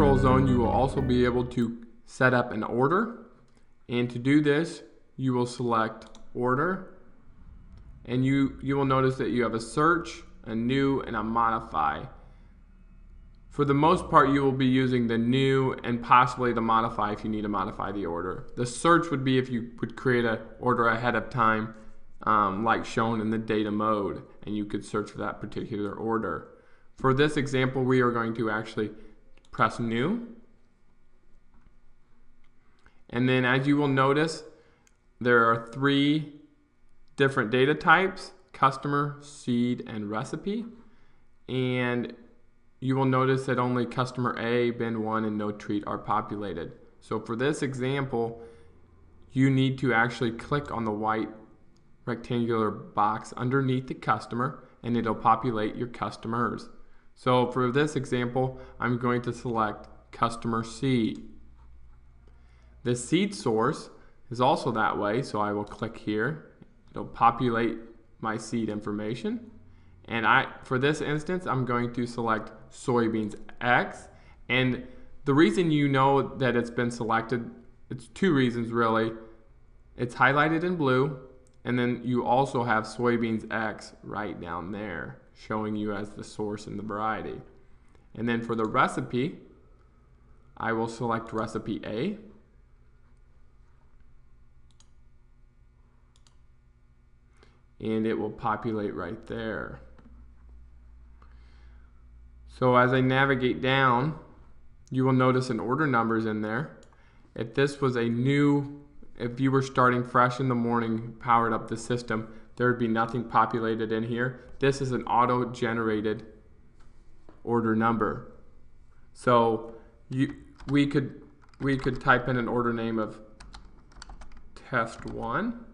control zone, you will also be able to set up an order. And to do this, you will select order. And you will notice that you have a search, a new, and a modify. For the most part, you will be using the new and possibly the modify if you need to modify the order. The search would be if you would create an order ahead of time, like shown in the data mode, and you could search for that particular order. For this example, we are going to actually press new. And then as you will notice, there are 3 different data types: customer, seed, and recipe. And you will notice that only customer A, bin 1, and no treat are populated. So for this example, you need to actually click on the white rectangular box underneath the customer, and it'll populate your customers. So for this example, I'm going to select customer seed. The seed source is also that way, so I will click here. It'll populate my seed information. And for this instance, I'm going to select soybeans X. And the reason you know that it's been selected, it's 2 reasons really. It's highlighted in blue, and then you also have soybeans X right down there, showing you as the source and the variety. And then for the recipe, I will select recipe A. And it will populate right there. So as I navigate down, you will notice an order numbers in there. If this was if you were starting fresh in the morning, powered up the system, there would be nothing populated in here. This is an auto-generated order number. So we could type in an order name of test 1.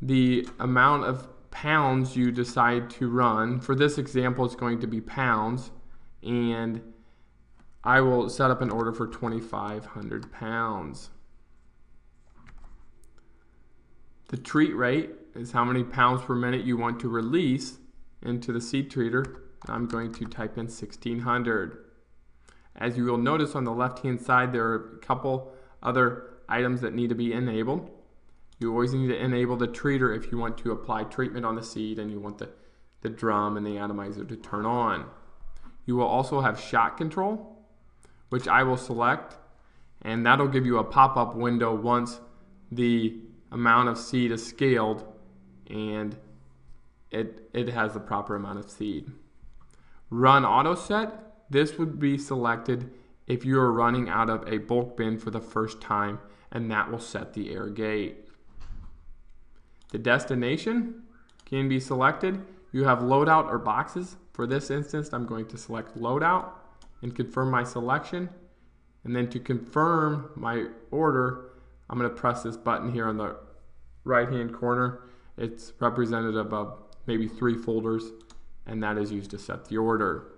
The amount of pounds you decide to run, for this example it's going to be pounds, and I will set up an order for 2,500 pounds. The treat rate is how many pounds per minute you want to release into the seed treater. I'm going to type in 1,600. As you will notice on the left hand side, there are a couple other items that need to be enabled. You always need to enable the treater if you want to apply treatment on the seed and you want the drum and the atomizer to turn on. You will also have shot control, which I will select, and that'll give you a pop-up window once the amount of seed is scaled and it has the proper amount of seed. Run auto set, this would be selected if you are running out of a bulk bin for the first time, and that will set the air gate. The destination can be selected. You have loadout or boxes. For this instance, I'm going to select loadout and confirm my selection. And then to confirm my order, I'm going to press this button here on the right hand corner. It's representative of maybe 3 folders, and that is used to set the order.